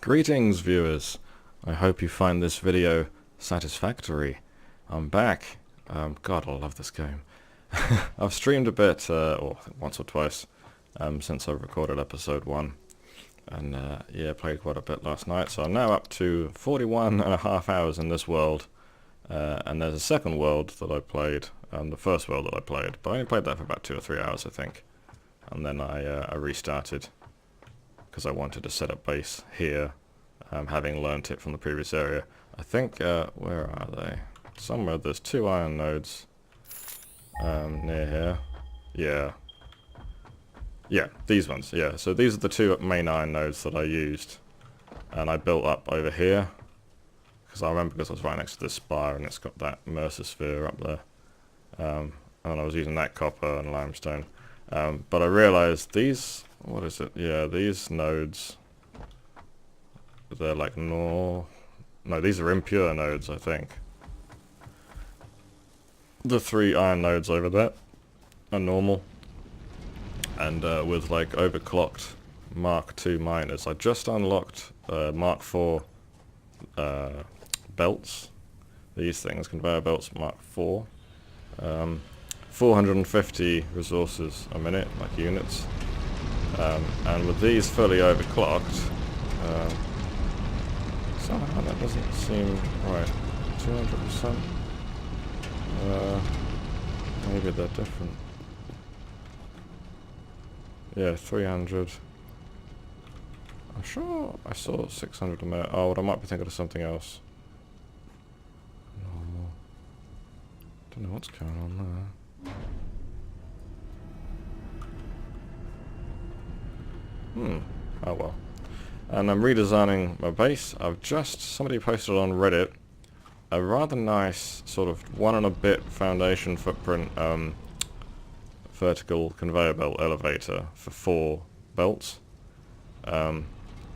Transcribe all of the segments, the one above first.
Greetings viewers, I hope you find this video satisfactory. I'm back. God, I love this game. I've streamed a bit, or once or twice, since I recorded episode 1. And yeah, played quite a bit last night, so I'm now up to 41 and a half hours in this world. And there's a second world that I played, the first world that I played, but I only played that for about 2 or 3 hours I think. And then I restarted, because I wanted to set up base here, having learnt it from the previous area. I think, where are they? Somewhere there's 2 iron nodes near here. Yeah, these ones, yeah. So these are the 2 main iron nodes that I used. And I built up over here, because I remember because I was right next to this spire and it's got that Mercer sphere up there. And I was using that copper and limestone. But I realized these, what is it? Yeah, these nodes, they're like no, these are impure nodes, I think. The 3 iron nodes over there are normal, and with like overclocked Mark II miners. I just unlocked Mark IV belts. These things, conveyor belts Mark IV. 450 resources a minute, like units. And with these fully overclocked, somehow that doesn't seem right. 200%? Maybe they're different. Yeah, 300. I'm sure I saw 600 a minute. Oh, but I might be thinking of something else. Normal. Don't know what's going on there. Oh well. And I'm redesigning my base. Somebody posted on Reddit a rather nice sort of 1 and a bit foundation footprint vertical conveyor belt elevator for 4 belts. And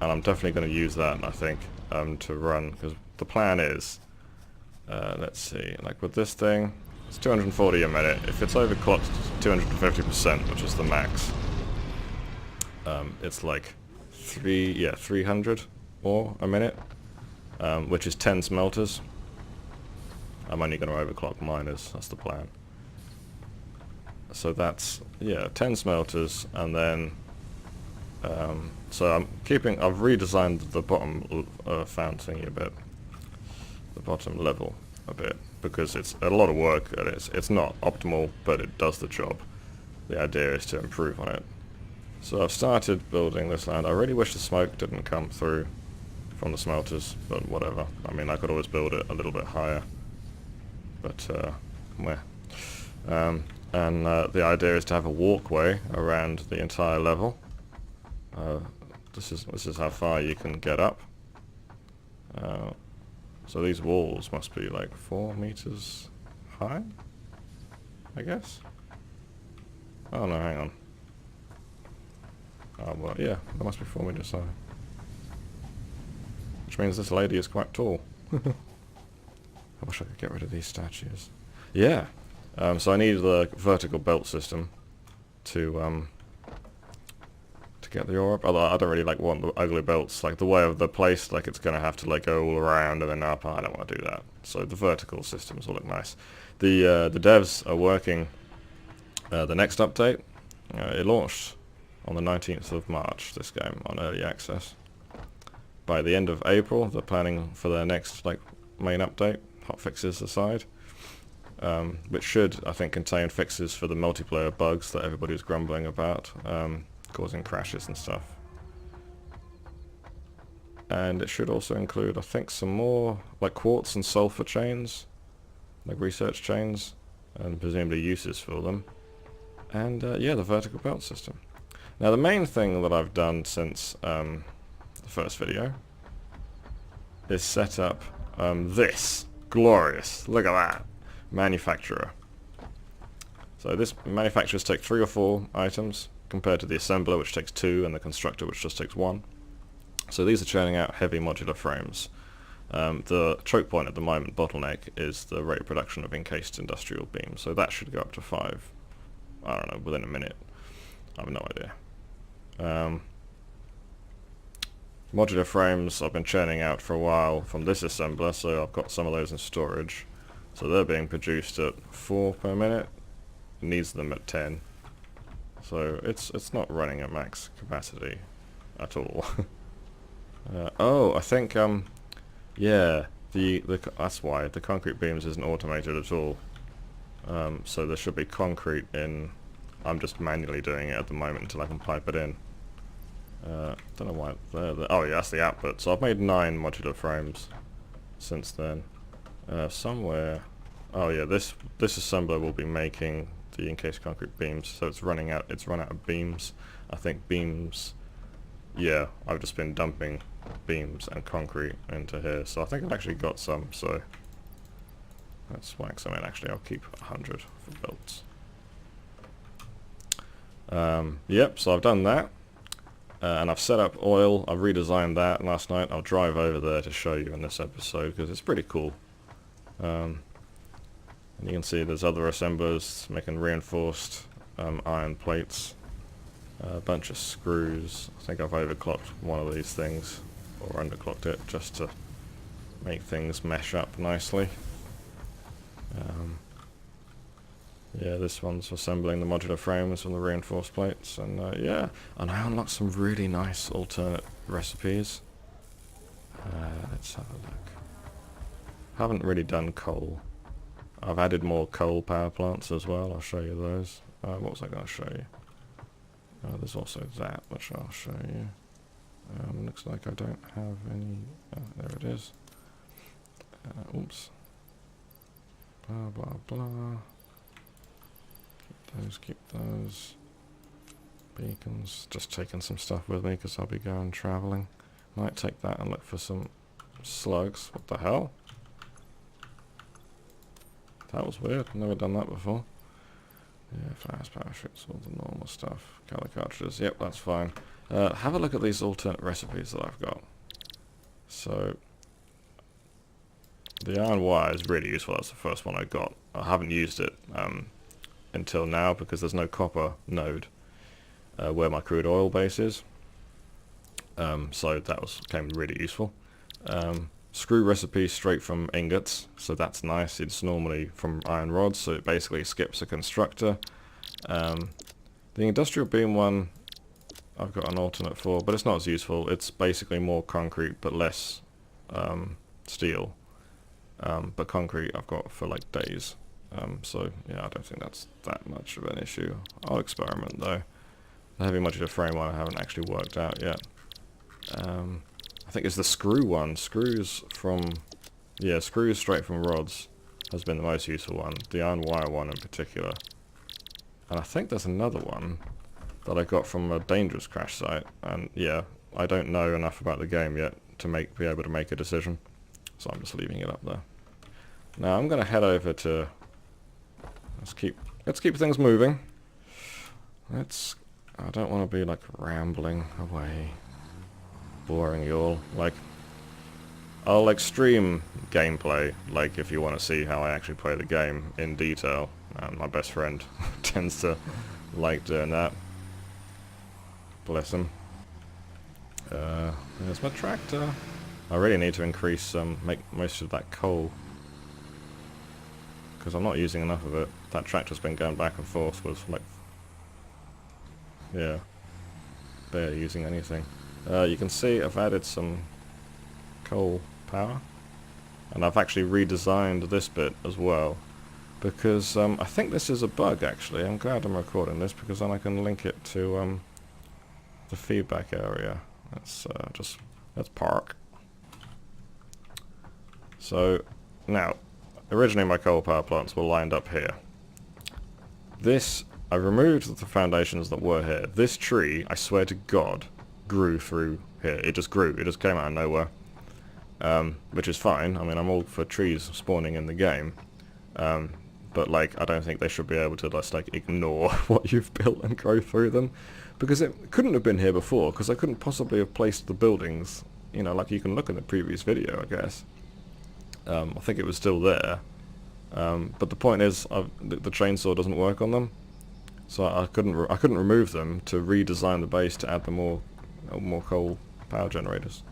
I'm definitely going to use that, I think, to run, because the plan is, let's see, like with this thing, it's 240 a minute. If it's overclocked to 250%, which is the max, it's like 300 or a minute, which is 10 smelters. I'm only going to overclock miners, that's the plan. So that's, yeah, 10 smelters, and then, so I've redesigned the bottom found thingy a bit, the bottom level a bit, because it's a lot of work, and it's not optimal, but it does the job. The idea is to improve on it. So I've started building this land. I really wish the smoke didn't come through from the smelters, but whatever. I mean, I could always build it a little bit higher, but meh. And the idea is to have a walkway around the entire level. This is how far you can get up. So these walls must be like 4 meters high, I guess. Oh no, hang on. Oh well, yeah, that must be 4 meters high. Which means this lady is quite tall. I wish I could get rid of these statues. Yeah. So I need the vertical belt system to get the ore up. Although I don't really want the ugly belts, like the way of the place, like it's gonna have to like go all around and then up. I don't want to do that. So the vertical systems will look nice. The devs are working the next update. It launched on the 19th of March, this game, on early access. By the end of April, they're planning for their next main update, hotfixes aside. Which should, I think, contain fixes for the multiplayer bugs that everybody's grumbling about, causing crashes and stuff. And it should also include, I think, some more quartz and sulfur chains, research chains, and presumably uses for them. And yeah, the vertical belt system. Now the main thing that I've done since the first video is set up this glorious, look at that, manufacturer. So this manufacturers take 3 or 4 items compared to the assembler, which takes 2, and the constructor, which just takes 1. So these are churning out heavy modular frames. The choke point at the moment, bottleneck, is the rate of production of encased industrial beams. So that should go up to 5, I don't know, within a minute. I have no idea. Modular frames I've been churning out for a while from this assembler, so I've got some of those in storage. So they're being produced at 4 per minute. It needs them at 10. So it's not running at max capacity at all. Oh, I think yeah, that's why the concrete beams isn't automated at all. So there should be concrete in. I'm just manually doing it at the moment until I can pipe it in. Don't know why. Oh yeah, that's the output. So I've made 9 modular frames since then. Somewhere. Oh yeah, this assembler will be making the encased concrete beams. So it's running out. It's run out of beams. I think beams. Yeah, I've just been dumping beams and concrete into here. So I think I've actually got some. So let's whack some in. Actually, I'll keep 100 for belts. Yep. So I've done that. And I've set up oil. I've redesigned that last night. I'll drive over there to show you in this episode because it's pretty cool. And you can see there's other assemblers making reinforced iron plates. A bunch of screws. I think I've overclocked one of these things, or underclocked it, just to make things mesh up nicely. Yeah, this one's assembling the modular frames from the reinforced plates, and yeah, and I unlocked some really nice alternate recipes. Let's have a look. Haven't really done coal. I've added more coal power plants as well. I'll show you those. What was I going to show you? There's also that, which I'll show you. Looks like I don't have any. There it is. Oops. Blah blah blah. Keep those. Beacons. Just taking some stuff with me because I'll be going travelling. Might take that and look for some slugs. What the hell? That was weird. Never done that before. Yeah, fast parachutes, all the normal stuff. Color cartridges. Yep, that's fine. Have a look at these alternate recipes that I've got. So the iron wire is really useful. That's the first one I got. I haven't used it until now because there's no copper node where my crude oil base is. So that came really useful. Screw recipe straight from ingots, so that's nice. It's normally from iron rods, so it basically skips a constructor. The industrial beam one I've got an alternate for, but it's not as useful. It's basically more concrete but less steel. But concrete I've got for like days. So yeah, I don't think that's that much of an issue. I'll experiment though. The heavy modular frame one I haven't actually worked out yet. I think it's the screw one. Screws straight from rods has been the most useful one. The iron wire one in particular. And I think there's another one that I got from a dangerous crash site. And yeah, I don't know enough about the game yet to be able to make a decision. So I'm just leaving it up there. Now I'm gonna head over to let's keep things moving. I don't want to be like rambling away, boring you all. Like, I'll like stream gameplay, like if you want to see how I actually play the game in detail. My best friend tends to like doing that. Bless him. There's my tractor. I really need to increase make most of that coal because I'm not using enough of it. That tractor's been going back and forth with like, yeah, barely using anything. You can see I've added some coal power, and I've actually redesigned this bit as well because I think this is a bug actually. I'm glad I'm recording this because then I can link it to the feedback area. Let's park. So now, originally my coal power plants were lined up here. I removed the foundations that were here. This tree, I swear to God, grew through here. It just grew. It just came out of nowhere. Which is fine. I mean, I'm all for trees spawning in the game. But like, I don't think they should be able to just like ignore what you've built and grow through them. Because it couldn't have been here before, because I couldn't possibly have placed the buildings, you know, like you can look in the previous video, I guess. I think it was still there. But the point is, the chainsaw doesn't work on them. So I couldn't remove them to redesign the base to add the more coal power generators.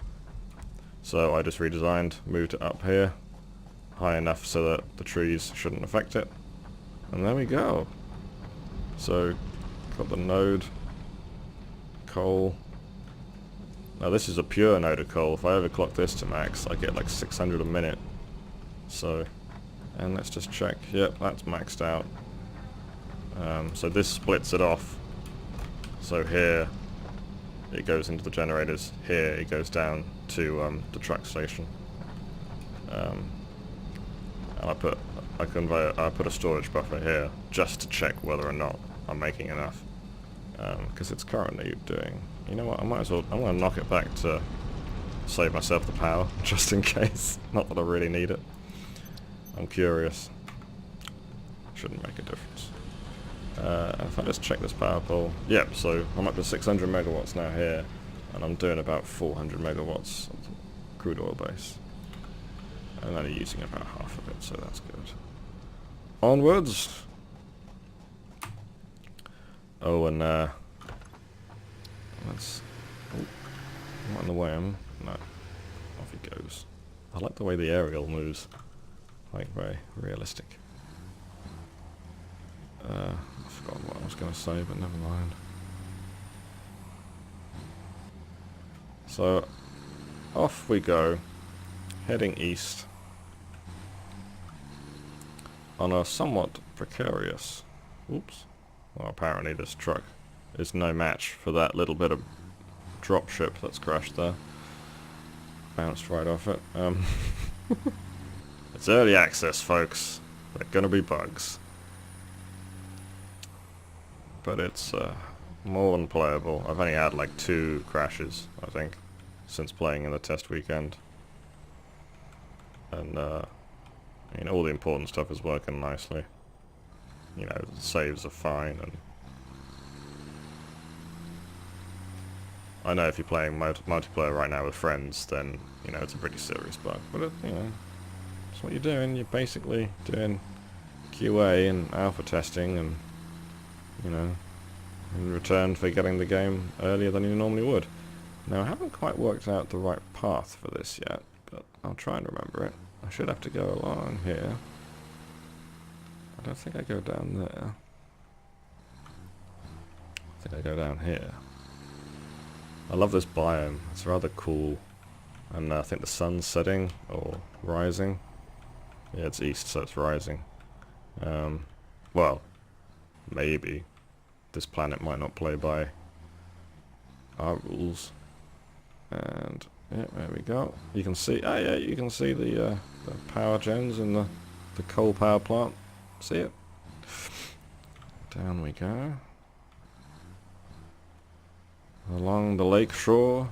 So I just redesigned, moved it up here, high enough so that the trees shouldn't affect it. And there we go. So, got the node, coal. Now this is a pure node of coal. If I overclock this to max, I get like 600 a minute. So, and let's just check. Yep, that's maxed out. So this splits it off. So here, it goes into the generators. Here, it goes down to the truck station. And I put a storage buffer here just to check whether or not I'm making enough. Because it's currently doing... You know what, I might as well... I'm going to knock it back to save myself the power, just in case. Not that I really need it. I'm curious. Shouldn't make a difference. If I just check this power pole... Yep, so I'm up to 600 megawatts now here, and I'm doing about 400 megawatts of crude oil base. I'm only using about half of it, so that's good. Onwards! Oh, and let's... Oh, not in the way, am I? No. Off he goes. I like the way the aerial moves. Like, very realistic. I forgot what I was going to say, but never mind. So, off we go, heading east, on a somewhat precarious... Oops. Well, apparently this truck is no match for that little bit of dropship that's crashed there. Bounced right off it. It's early access, folks. There are gonna be bugs. But it's more than playable. I've only had like 2 crashes, I think, since playing in the test weekend. And I mean, all the important stuff is working nicely. You know, the saves are fine, and I know if you're playing multiplayer right now with friends, then, you know, it's a pretty serious bug. But, you know, that's what you're doing. You're basically doing QA and alpha testing, and, you know, in return for getting the game earlier than you normally would. Now, I haven't quite worked out the right path for this yet, but I'll try and remember it. I should have to go along here. I don't think I go down there. I think I go down here. I love this biome. It's rather cool. And I think the sun's setting, or rising. Yeah, it's east, so it's rising. Well, maybe. This planet might not play by our rules. And, yeah, there we go. You can see, oh yeah, you can see the power gens in the coal power plant. See it? Down we go. Along the lake shore.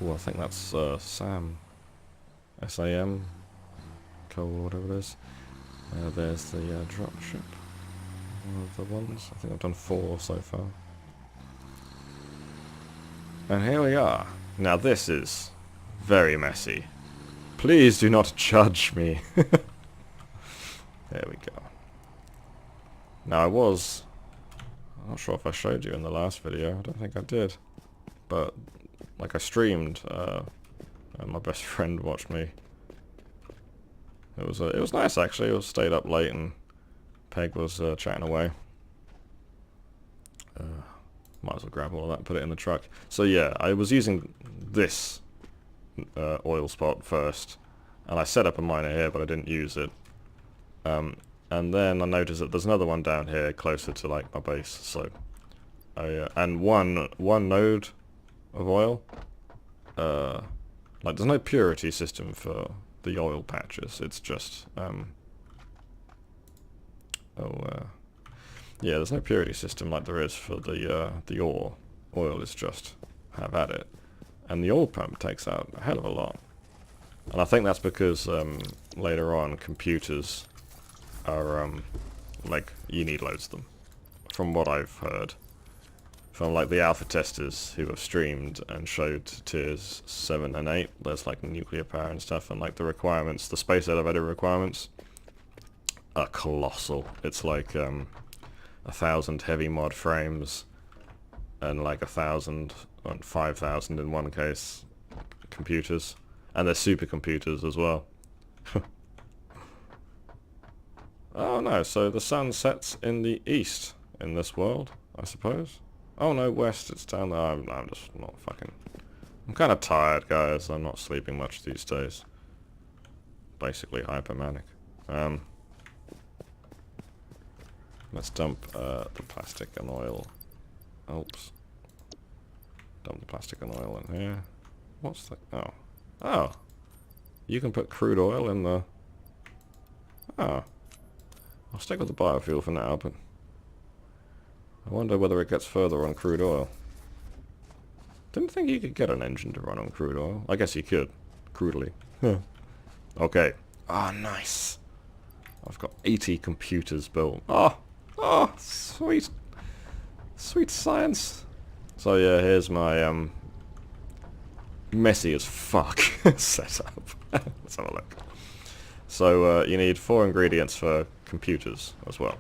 Oh, I think that's SAM. SAM. Coal, whatever it is. There's the dropship. One of the ones. I think I've done 4 so far. And here we are. Now this is very messy. Please do not judge me. There we go. Now I'm not sure if I showed you in the last video. I don't think I did. But, like, I streamed, and my best friend watched me. It was nice, actually. I stayed up late and Peg was chatting away. Might as well grab all of that and put it in the truck. So yeah, I was using this oil spot first, and I set up a miner here, but I didn't use it. And then I noticed that there's another one down here closer to like my base. So, and one node of oil. Like, there's no purity system for the oil patches. It's just yeah, there's no purity system like there is for the ore. Oil is just have at it, and the oil pump takes out a hell of a lot. And I think that's because later on computers are like, you need loads of them, from what I've heard from like the alpha testers who have streamed and showed tiers 7 and 8. There's like nuclear power and stuff, and like the requirements, the space elevator requirements are colossal. It's like 1,000 heavy mod frames, and like 1,000 and 5,000 in one case computers, and they're supercomputers as well. Oh no, so the sun sets in the east in this world, I suppose. Oh no, west, it's down there. I'm just not fucking... I'm kind of tired, guys. I'm not sleeping much these days. Basically hypermanic. Let's dump the plastic and oil. Oops. Dump the plastic and oil in here. What's that? Oh. Oh. You can put crude oil in the... Oh. I'll stick with the biofuel for now, but... I wonder whether it gets further on crude oil. Didn't think you could get an engine to run on crude oil. I guess you could. Crudely. Okay. Ah, nice. I've got 80 computers built. Oh! Oh! Sweet! Sweet science! So yeah, here's my, messy as fuck setup. Let's have a look. So, you need 4 ingredients for computers as well.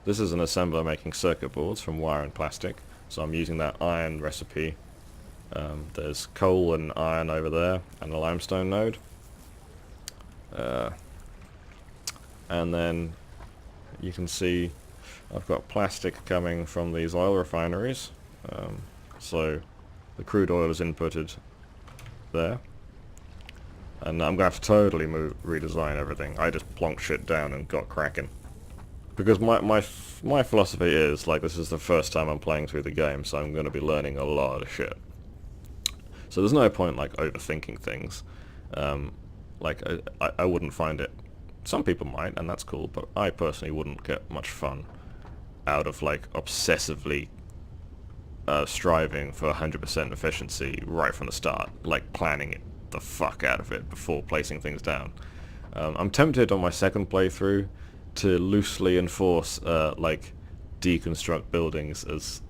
This is an assembler making circuit boards from wire and plastic, so I'm using that iron recipe. There's coal and iron over there, and a limestone node. And then you can see I've got plastic coming from these oil refineries. So the crude oil is inputted there. And I'm going to have to totally redesign everything. I just plonked shit down and got cracking. Because my philosophy is, like, this is the first time I'm playing through the game, so I'm going to be learning a lot of shit. So there's no point, like, overthinking things. Like, I wouldn't find it... Some people might, and that's cool, but I personally wouldn't get much fun out of, like, obsessively striving for 100% efficiency right from the start. Like, planning it the fuck out of it before placing things down. I'm tempted on my second playthrough to loosely enforce, like, deconstruct buildings as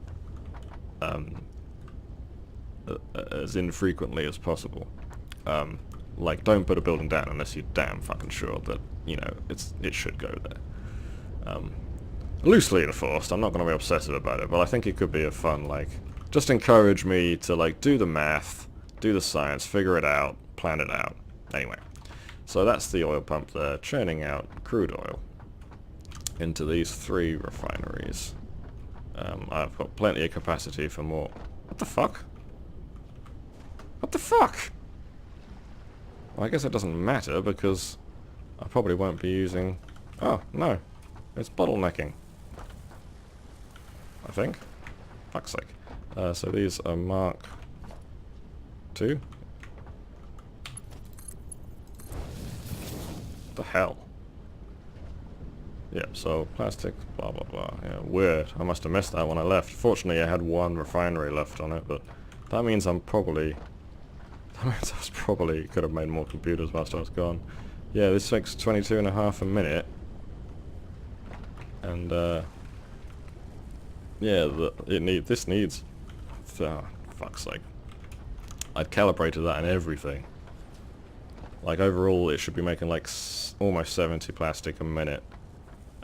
infrequently as possible. Like, don't put a building down unless you're damn fucking sure that, you know, it should go there. Loosely enforced, I'm not going to be obsessive about it, but I think it could be a fun, like, just encourage me to, like, do the math, do the science, figure it out, plan it out. Anyway, so that's the oil pump there, churning out crude oil into these 3 refineries. I've got plenty of capacity for more. What the fuck? What the fuck? Well, I guess it doesn't matter because I probably won't be using... Oh, no. It's bottlenecking. I think. Fuck's sake. So these are Mark II. What the hell? Yeah, so plastic, blah blah blah. Yeah, weird. I must have missed that when I left. Fortunately I had 1 refinery left on it, but that means I'm probably... That means I was probably could have made more computers whilst I was gone. Yeah, this takes 22.5 a minute. And yeah, this needs... Oh, fuck's sake. I'd calibrated that and everything. Like overall it should be making like almost 70 plastic a minute.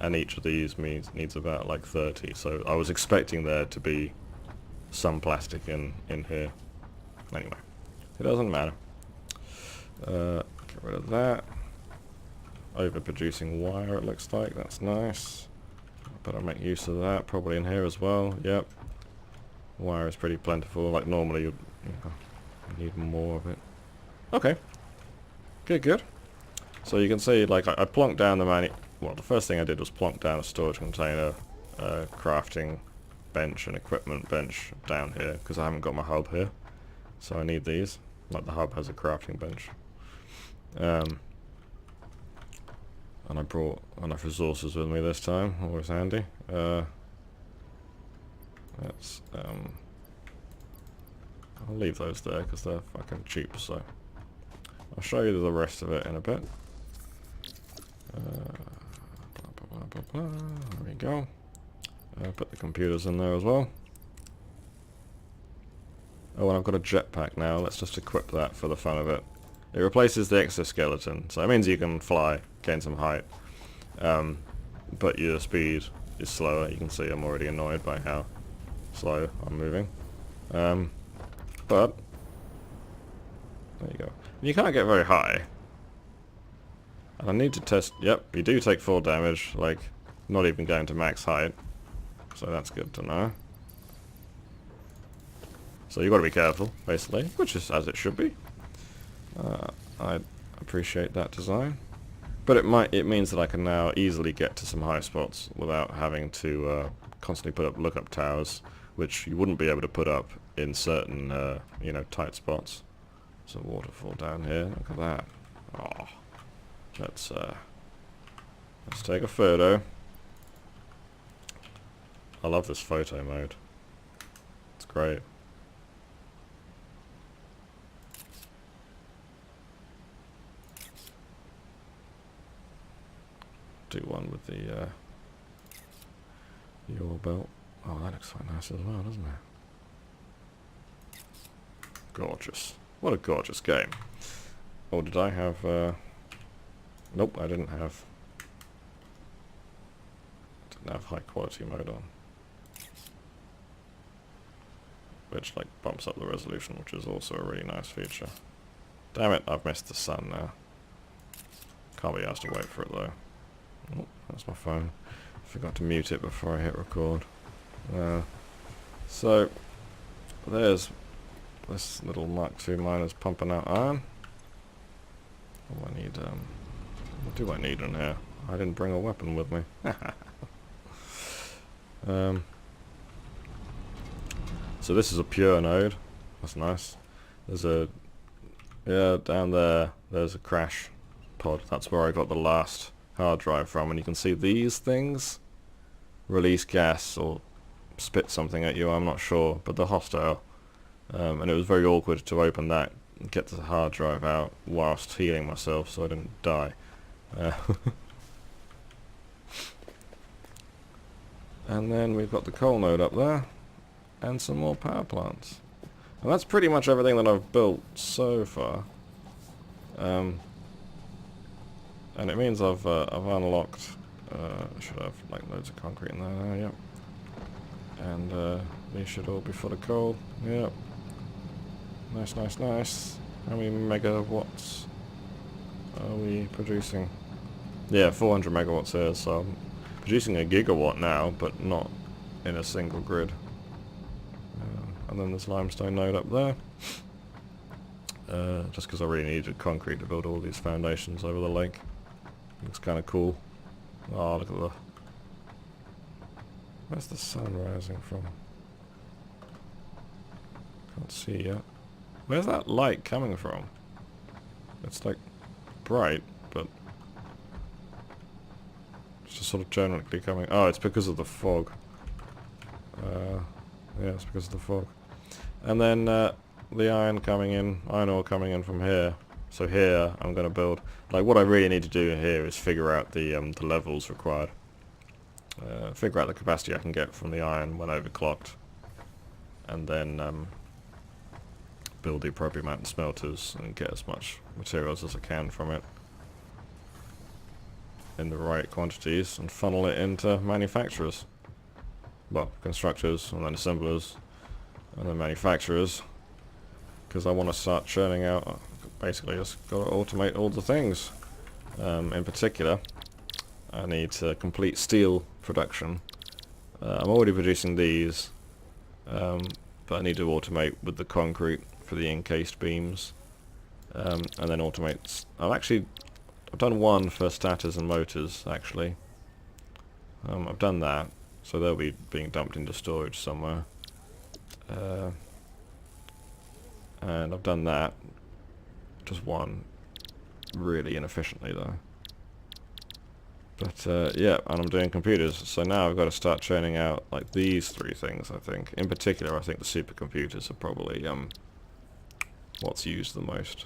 And each of these needs about like 30, so I was expecting there to be some plastic in here. Anyway, it doesn't matter. Get rid of that. Overproducing wire, it looks like. That's nice. Better make use of that. Probably in here as well. Yep. Wire is pretty plentiful. Like normally you need more of it. Okay. Good. So you can see, like, I plonked down the well, the first thing I did was plonk down a storage container, crafting bench and equipment bench down here, because I haven't got my hub here. So I need these. Like, the hub has a crafting bench. And I brought enough resources with me this time, always handy. Let's, I'll leave those there, because they're fucking cheap, so... I'll show you the rest of it in a bit. Blah, blah, blah. There we go. Put the computers in there as well. Oh, and I've got a jetpack now. Let's just equip that for the fun of it. It replaces the exoskeleton, so it means you can fly, gain some height. But your speed is slower. You can see I'm already annoyed by how slow I'm moving. But there you go. You can't get very high. And I need to test... Yep, you do take full damage, like, not even going to max height. So that's good to know. So you've got to be careful, basically, which is as it should be. I appreciate that design. But it means that I can now easily get to some high spots without having to constantly put up lookup towers, which you wouldn't be able to put up in certain, you know, tight spots. There's a waterfall down here. Look at that. Oh, let's take a photo. I love this photo mode. It's great. Do one with the your belt. Oh, that looks quite nice as well, doesn't it? Gorgeous. What a gorgeous game. Oh, did I have... Nope, I didn't have high quality mode on. Which, like, bumps up the resolution, which is also a really nice feature. Damn it, I've missed the sun now. Can't be asked to wait for it, though. Oh, that's my phone. Forgot to mute it before I hit record. So, there's this little Mark II miner's pumping out iron. What do I need? What do I need in here? I didn't bring a weapon with me. So this is a pure node. That's nice. There's a... Yeah, down there, there's a crash pod. That's where I got the last hard drive from, and you can see these things release gas or spit something at you, I'm not sure, but they're hostile. And it was very awkward to open that and get the hard drive out whilst healing myself so I didn't die. And then we've got the coal node up there, and some more power plants. And that's pretty much everything that I've built so far. And it means I've unlocked... should have like loads of concrete in there, yep. And these should all be full of coal, yep. Nice, nice, nice. How many megawatts are we producing? Yeah, 400 megawatts here, so I'm producing a gigawatt now, but not in a single grid. And then this limestone node up there. Just because I really needed concrete to build all these foundations over the lake. Looks kind of cool. Oh, look at the... Where's the sun rising from? Can't see yet. Where's that light coming from? It's like bright, but it's just sort of generally coming... Oh, it's because of the fog. Yeah, it's because of the fog. And then the iron ore coming in from here. So here I'm going to build... Like, what I really need to do here is figure out the levels required. Figure out the capacity I can get from the iron when overclocked. And then build the appropriate amount of smelters and get as much materials as I can from it in the right quantities and funnel it into manufacturers. Well, constructors and then assemblers and then manufacturers. Because I want to start churning out... Basically, just got to automate all the things. In particular, I need to complete steel production. I'm already producing these, but I need to automate with the concrete for the encased beams, and then automate. I've done one for stators and motors actually. I've done that, so they'll be being dumped into storage somewhere. And I've done that. Just one, really inefficiently though. But yeah, and I'm doing computers, so now I've got to start churning out like these three things, I think. In particular, I think the supercomputers are probably what's used the most.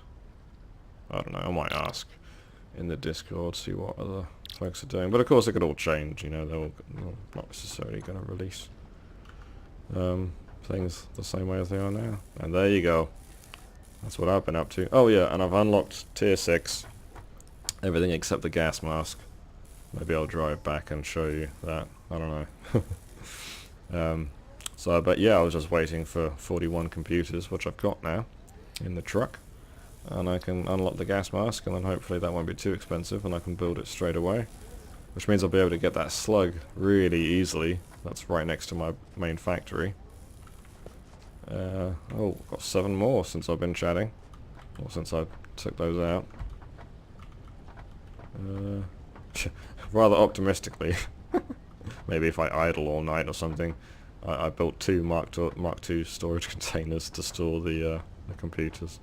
I don't know, I might ask in the Discord, see what other folks are doing. But of course it could all change, you know, they're not necessarily going to release things the same way as they are now. And there you go. That's what I've been up to. Oh yeah, and I've unlocked tier 6. Everything except the gas mask. Maybe I'll drive back and show you that. I don't know. So, but yeah, I was just waiting for 41 computers, which I've got now, in the truck. And I can unlock the gas mask, and then hopefully that won't be too expensive, and I can build it straight away. Which means I'll be able to get that slug really easily. That's right next to my main factory. Oh, got 7 more since I've been chatting. Or since I took those out. Rather optimistically. Maybe if I idle all night or something. I built 2 Mark II storage containers to store the computers.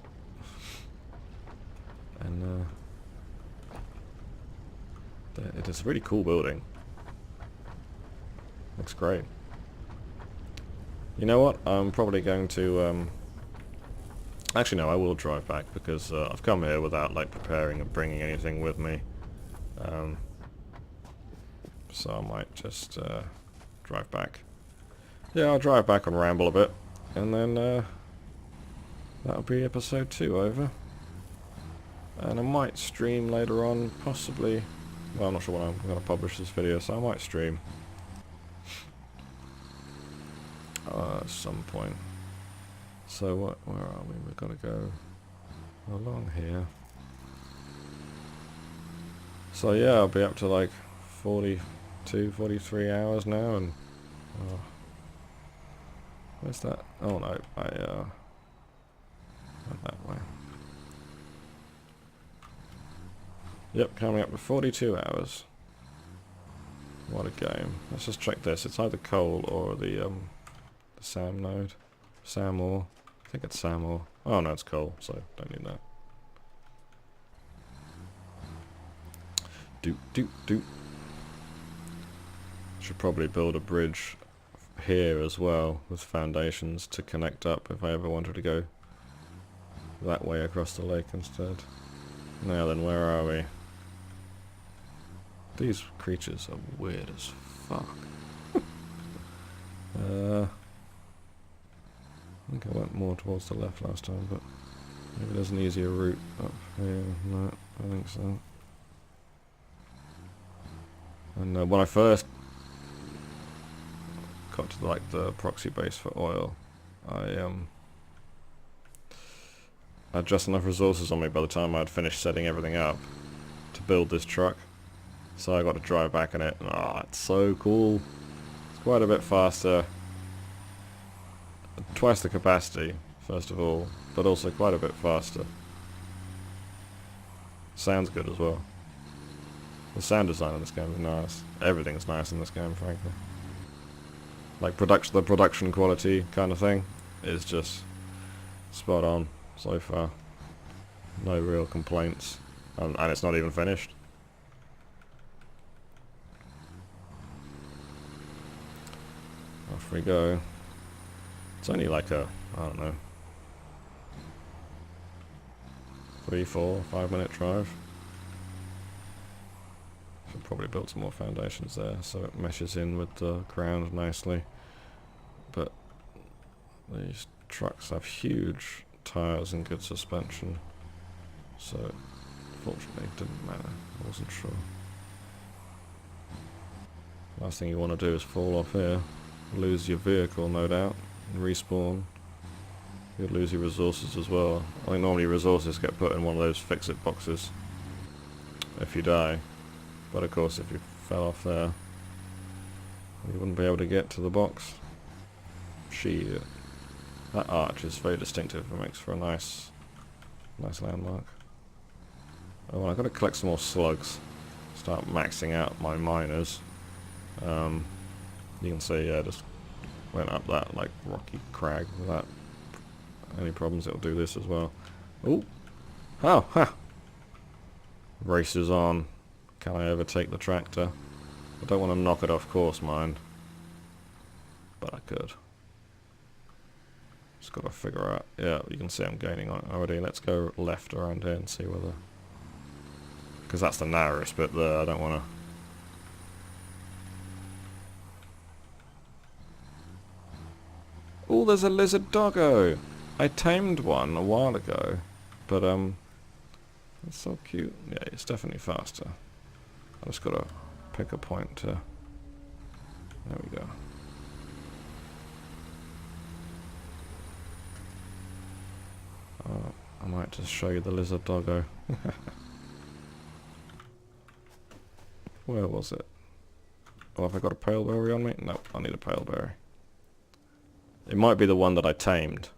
And it is a really cool building. Looks great. You know what? I'm probably going to... Actually, no, I will drive back because I've come here without like preparing and bringing anything with me. So I might just drive back. Yeah, I'll drive back and ramble a bit, and then that'll be episode 2 over. And I might stream later on, possibly. Well, I'm not sure when I'm going to publish this video, so I might stream at some point. So where are we? We've got to go along here. So yeah, I'll be up to like 42, 43 hours now, and where's that? Oh no, I went that way. Yep, coming up to 42 hours. What a game. Let's just check this. It's either coal or the SAM node. SAM ore. I think it's SAM ore. Oh no, it's coal, so don't need that. Doot. Should probably build a bridge here as well with foundations to connect up if I ever wanted to go that way across the lake instead. Now then, where are we? These creatures are weird as fuck. I think I went more towards the left last time, but maybe there's an easier route up here. No, I think so. And when I first got to like the proxy base for oil, I had just enough resources on me by the time I'd finished setting everything up to build this truck. So I got to drive back in it. Oh, it's so cool. It's quite a bit faster. Twice the capacity, first of all, but also quite a bit faster. Sounds good as well. The sound design in this game is nice. Everything's nice in this game, frankly. Like the production quality kind of thing is just spot on so far. No real complaints. And it's not even finished. Off we go. It's only like a, I don't know, 3, 4, 5 minute drive. Should probably build some more foundations there so it meshes in with the ground nicely. But these trucks have huge tyres and good suspension, so fortunately it didn't matter. I wasn't sure. Last thing you want to do is fall off here, lose your vehicle no doubt, and respawn. You'll lose your resources as well. I think normally resources get put in one of those fix-it boxes if you die. But of course if you fell off there, you wouldn't be able to get to the box. Shit. That arch is very distinctive. It makes for a nice landmark. Oh, well, I've got to collect some more slugs. Start maxing out my miners. You can see, yeah, just went up that like rocky crag without any problems. It'll do this as well. Ooh. Oh, ha! Race is on. Can I overtake the tractor? I don't want to knock it off course, mind. But I could. Just got to figure out. Yeah, you can see I'm gaining on it already. Let's go left around here and see whether... Because that's the narrowest bit there. I don't want to... Oh, there's a lizard doggo! I tamed one a while ago. But, it's so cute. Yeah, it's definitely faster. I just got to pick a point to... There we go. I might just show you the lizard doggo. Where was it? Oh, have I got a pale berry on me? No, I need a pale berry. It might be the one that I tamed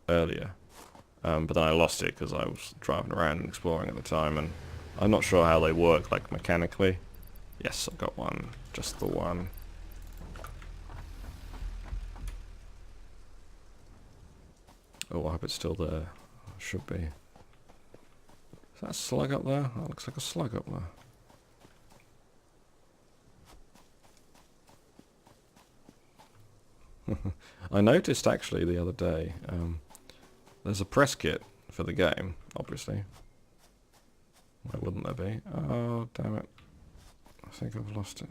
earlier. But then I lost it because I was driving around and exploring at the time, and I'm not sure how they work, like, mechanically. Yes, I've got one. Just the one. Oh, I hope it's still there. Should be. Is that a slug up there? That looks like a slug up there. I noticed actually the other day, there's a press kit for the game, obviously. Why wouldn't there be? Oh, damn it. I think I've lost it.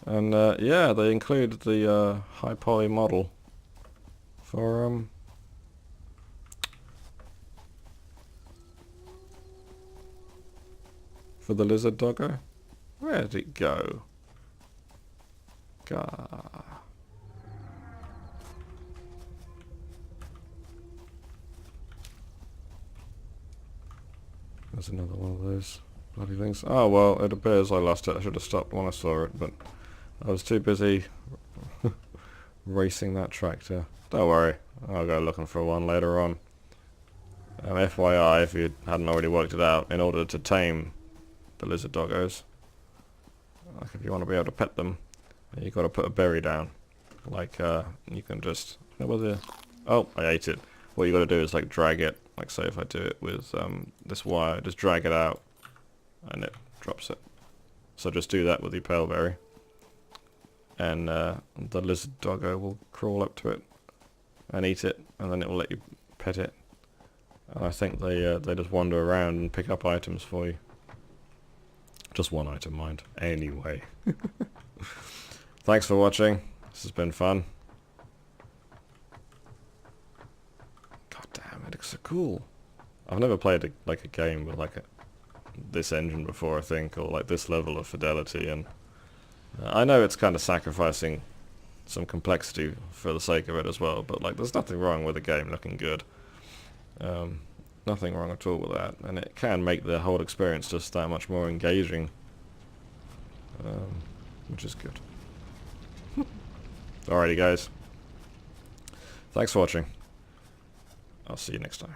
And yeah, they include the high poly model for the lizard doggo. Where did it go? Gah. There's another one of those bloody things. Oh well, it appears I lost it. I should have stopped when I saw it, but I was too busy racing that tractor. Don't worry, I'll go looking for one later on. FYI, if you hadn't already worked it out, in order to tame the lizard doggos, like if you want to be able to pet them, you've got to put a berry down. Like, you can just... Oh, I ate it. What you got to do is like drag it. Like say if I do it with this wire, just drag it out and it drops it. So just do that with your pale berry. And the lizard doggo will crawl up to it and eat it, and then it will let you pet it. And I think they just wander around and pick up items for you. Just one item, mind. Anyway. Thanks for watching. This has been fun. God damn, it looks so cool. I've never played a game with like this engine before, I think, or like this level of fidelity, and I know it's kind of sacrificing some complexity for the sake of it as well, but like there's nothing wrong with the game looking good. Nothing wrong at all with that, and it can make the whole experience just that much more engaging, which is good. Alrighty guys, thanks for watching. I'll see you next time.